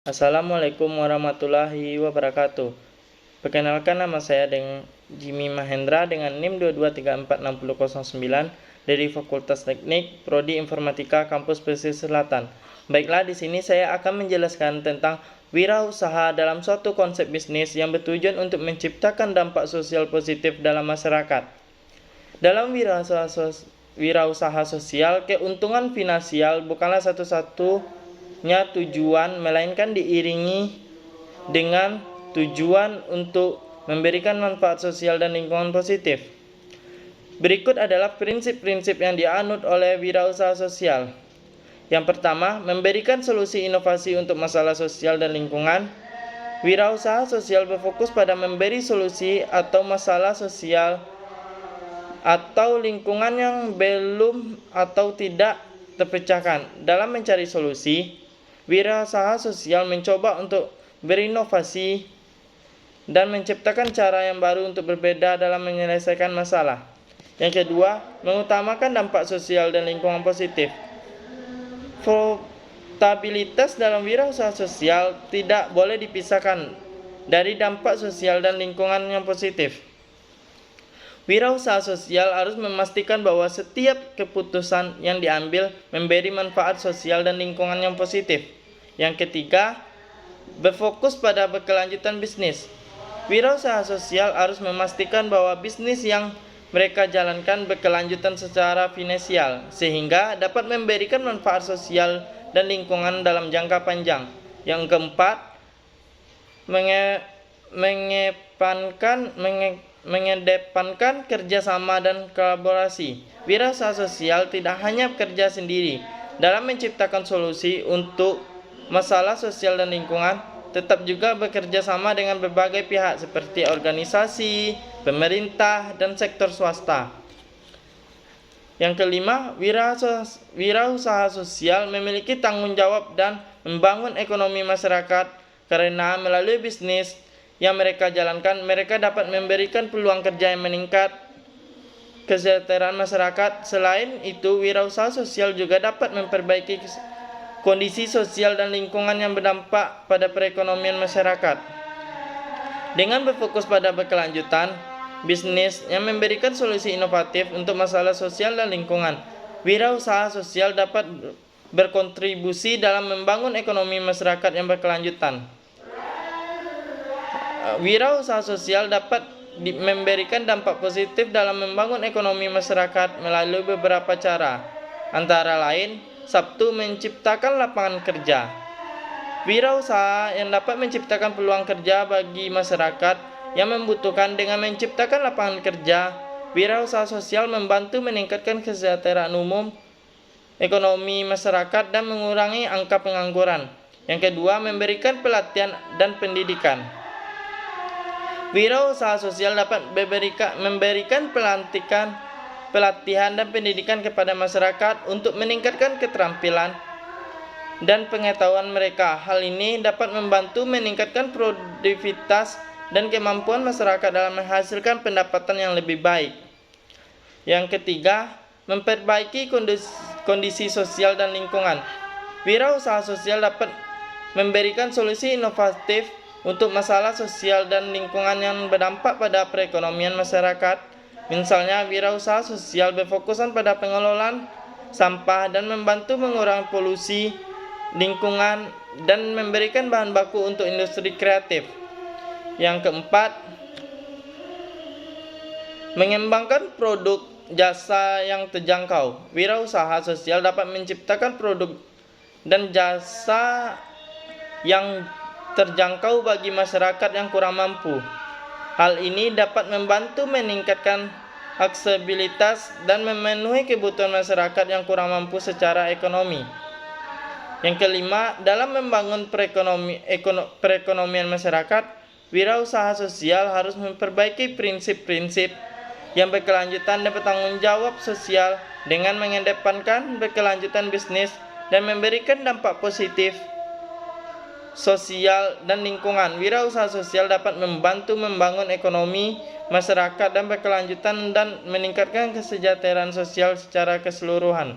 Assalamualaikum warahmatullahi wabarakatuh. Perkenalkan, nama saya Jimmy Mahendra dengan NIM 223460009 dari Fakultas Teknik Prodi Informatika Kampus Pesisir Selatan. Baiklah, di sini saya akan menjelaskan tentang wirausaha dalam suatu konsep bisnis yang bertujuan untuk menciptakan dampak sosial positif dalam masyarakat. Dalam wirausaha sosial, keuntungan finansial bukanlah satu-satunya tujuan, melainkan diiringi dengan tujuan untuk memberikan manfaat sosial dan lingkungan positif. Berikut adalah prinsip-prinsip yang dianut oleh wirausaha sosial. Yang pertama, memberikan solusi inovasi untuk masalah sosial dan lingkungan. Wirausaha sosial berfokus pada memberi solusi atau masalah sosial atau lingkungan yang belum atau tidak terpecahkan. Dalam mencari solusi, wirausaha sosial mencoba untuk berinovasi dan menciptakan cara yang baru untuk berbeda dalam menyelesaikan masalah. Yang kedua, mengutamakan dampak sosial dan lingkungan positif. Profitabilitas dalam wirausaha sosial tidak boleh dipisahkan dari dampak sosial dan lingkungan yang positif. Wirausaha sosial harus memastikan bahwa setiap keputusan yang diambil memberi manfaat sosial dan lingkungan yang positif. Yang ketiga, berfokus pada berkelanjutan bisnis. Wirausaha sosial harus memastikan bahwa bisnis yang mereka jalankan berkelanjutan secara finansial, sehingga dapat memberikan manfaat sosial dan lingkungan dalam jangka panjang. Yang keempat, mengedepankan kerjasama dan kolaborasi. Wirausaha sosial tidak hanya bekerja sendiri dalam menciptakan solusi untuk masalah sosial dan lingkungan, tetap juga bekerja sama dengan berbagai pihak seperti organisasi, pemerintah, dan sektor swasta. Yang kelima, wirausaha sosial memiliki tanggung jawab dan membangun ekonomi masyarakat, karena melalui bisnis yang mereka jalankan, mereka dapat memberikan peluang kerja yang meningkat, kesejahteraan masyarakat. Selain itu, wirausaha sosial juga dapat memperbaiki kondisi sosial dan lingkungan yang berdampak pada perekonomian masyarakat. Dengan berfokus pada berkelanjutan bisnis yang memberikan solusi inovatif untuk masalah sosial dan lingkungan, wirausaha sosial dapat berkontribusi dalam membangun ekonomi masyarakat yang berkelanjutan. Wirausaha sosial dapat memberikan dampak positif dalam membangun ekonomi masyarakat melalui beberapa cara, antara lain: 1. Menciptakan lapangan kerja. Wirausaha yang dapat menciptakan peluang kerja bagi masyarakat yang membutuhkan. Dengan menciptakan lapangan kerja, wirausaha sosial membantu meningkatkan kesejahteraan umum, ekonomi masyarakat, dan mengurangi angka pengangguran. Yang kedua, memberikan pelatihan dan pendidikan. Wirausaha sosial dapat memberikan pelatihan dan pendidikan kepada masyarakat untuk meningkatkan keterampilan dan pengetahuan mereka. Hal ini dapat membantu meningkatkan produktivitas dan kemampuan masyarakat dalam menghasilkan pendapatan yang lebih baik. Yang ketiga, memperbaiki kondisi sosial dan lingkungan. Wirausaha sosial dapat memberikan solusi inovatif untuk masalah sosial dan lingkungan yang berdampak pada perekonomian masyarakat. Misalnya, wirausaha sosial berfokusan pada pengelolaan sampah dan membantu mengurangi polusi lingkungan dan memberikan bahan baku untuk industri kreatif. Yang keempat, mengembangkan produk jasa yang terjangkau. Wirausaha sosial dapat menciptakan produk dan jasa yang terjangkau bagi masyarakat yang kurang mampu. Hal ini dapat membantu meningkatkan aksesibilitas dan memenuhi kebutuhan masyarakat yang kurang mampu secara ekonomi. Yang kelima, dalam membangun perekonomian masyarakat, wirausaha sosial harus memperbaiki prinsip-prinsip yang berkelanjutan dan bertanggung jawab sosial dengan mengedepankan berkelanjutan bisnis dan memberikan dampak positif sosial dan lingkungan. Wirausaha sosial dapat membantu membangun ekonomi masyarakat dan berkelanjutan dan meningkatkan kesejahteraan sosial secara keseluruhan.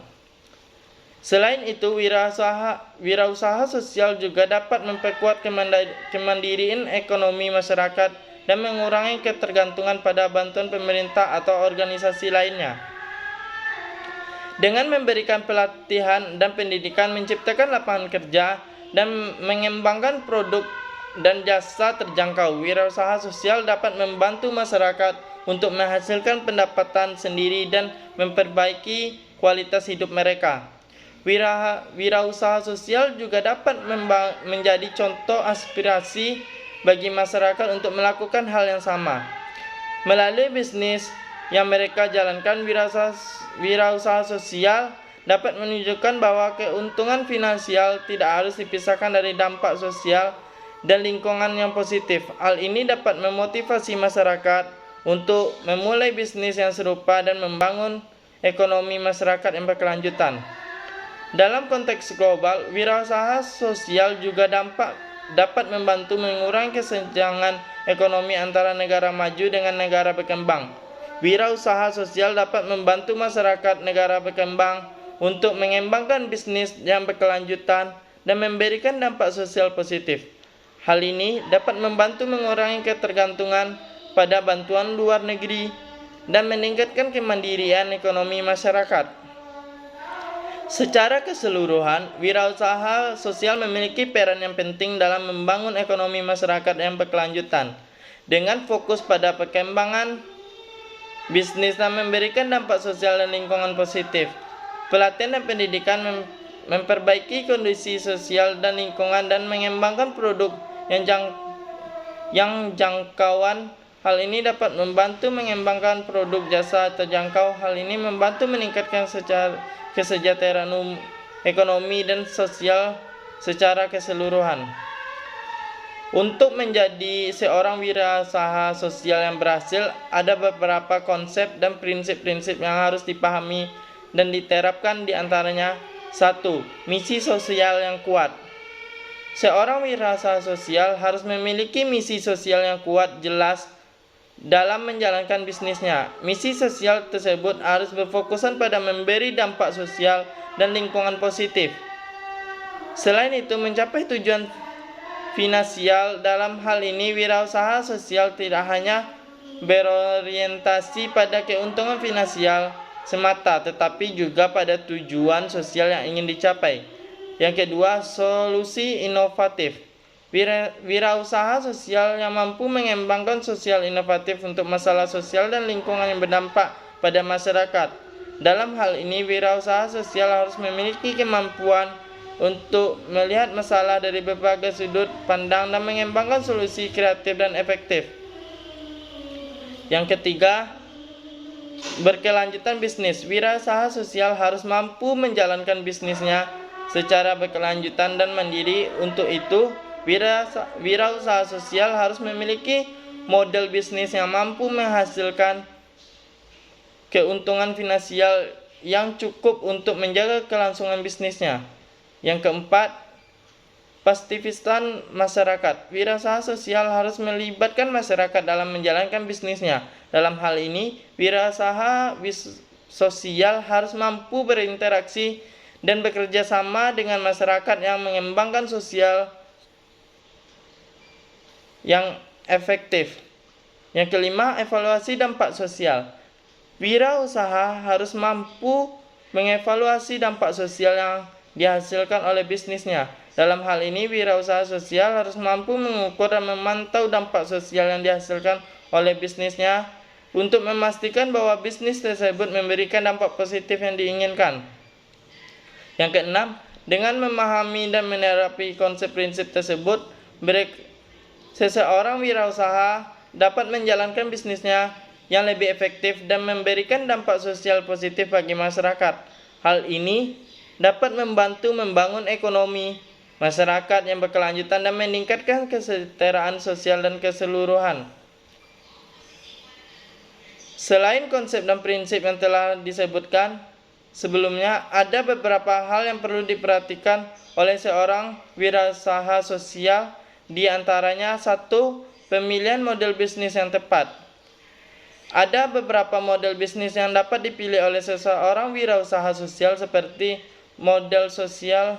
Selain itu, wirausaha sosial juga dapat memperkuat kemandirian ekonomi masyarakat dan mengurangi ketergantungan pada bantuan pemerintah atau organisasi lainnya. Dengan memberikan pelatihan dan pendidikan, menciptakan lapangan kerja, dan mengembangkan produk dan jasa terjangkau, wirausaha sosial dapat membantu masyarakat untuk menghasilkan pendapatan sendiri dan memperbaiki kualitas hidup mereka. Wirausaha sosial juga dapat menjadi contoh aspirasi bagi masyarakat untuk melakukan hal yang sama. Melalui bisnis yang mereka jalankan, wirausaha sosial dapat menunjukkan bahwa keuntungan finansial tidak harus dipisahkan dari dampak sosial dan lingkungan yang positif. Hal ini dapat memotivasi masyarakat untuk memulai bisnis yang serupa dan membangun ekonomi masyarakat yang berkelanjutan. Dalam konteks global, wirausaha sosial juga dapat membantu mengurangi kesenjangan ekonomi antara negara maju dengan negara berkembang. Wirausaha sosial dapat membantu masyarakat negara berkembang untuk mengembangkan bisnis yang berkelanjutan dan memberikan dampak sosial positif. Hal ini dapat membantu mengurangi ketergantungan pada bantuan luar negeri dan meningkatkan kemandirian ekonomi masyarakat. Secara keseluruhan, wirausaha sosial memiliki peran yang penting dalam membangun ekonomi masyarakat yang berkelanjutan. Dengan fokus pada perkembangan bisnis dan memberikan dampak sosial dan lingkungan positif, pelatihan dan pendidikan memperbaiki kondisi sosial dan lingkungan dan mengembangkan produk yang jangkauan. Hal ini dapat membantu mengembangkan produk jasa terjangkau. Hal ini membantu meningkatkan kesejahteraan ekonomi dan sosial secara keseluruhan. Untuk menjadi seorang wirausaha sosial yang berhasil, ada beberapa konsep dan prinsip-prinsip yang harus dipahami dan diterapkan, di antaranya: 1. Misi sosial yang kuat. Seorang wirausaha sosial harus memiliki misi sosial yang kuat, jelas dalam menjalankan bisnisnya. Misi sosial tersebut harus berfokusan pada memberi dampak sosial dan lingkungan positif. Selain itu, mencapai tujuan finansial. Dalam hal ini, wirausaha sosial tidak hanya berorientasi pada keuntungan finansial semata, tetapi juga pada tujuan sosial yang ingin dicapai. Yang kedua, solusi inovatif. Wirausaha sosial yang mampu mengembangkan sosial inovatif untuk masalah sosial dan lingkungan yang berdampak pada masyarakat. Dalam hal ini, wirausaha sosial harus memiliki kemampuan untuk melihat masalah dari berbagai sudut pandang dan mengembangkan solusi kreatif dan efektif. Yang ketiga, berkelanjutan bisnis. Wirausaha sosial harus mampu menjalankan bisnisnya secara berkelanjutan dan mandiri. Untuk itu, wirausaha sosial harus memiliki model bisnis yang mampu menghasilkan keuntungan finansial yang cukup untuk menjaga kelangsungan bisnisnya. Yang keempat, pasifistan masyarakat. Wirausaha sosial harus melibatkan masyarakat dalam menjalankan bisnisnya. Dalam hal ini, wirausaha sosial harus mampu berinteraksi dan bekerja sama dengan masyarakat yang mengembangkan sosial yang efektif. Yang kelima, evaluasi dampak sosial. Wirausaha harus mampu mengevaluasi dampak sosial yang dihasilkan oleh bisnisnya. Dalam hal ini, wirausaha sosial harus mampu mengukur dan memantau dampak sosial yang dihasilkan oleh bisnisnya untuk memastikan bahwa bisnis tersebut memberikan dampak positif yang diinginkan. Yang keenam, dengan memahami dan menerapi konsep prinsip tersebut, seseorang wirausaha dapat menjalankan bisnisnya yang lebih efektif dan memberikan dampak sosial positif bagi masyarakat. Hal ini dapat membantu membangun ekonomi masyarakat yang berkelanjutan dan meningkatkan kesejahteraan sosial dan keseluruhan. Selain konsep dan prinsip yang telah disebutkan sebelumnya, ada beberapa hal yang perlu diperhatikan oleh seorang wirausaha sosial, di antaranya: 1. Pemilihan model bisnis yang tepat. Ada beberapa model bisnis yang dapat dipilih oleh seseorang wirausaha sosial, seperti modal sosial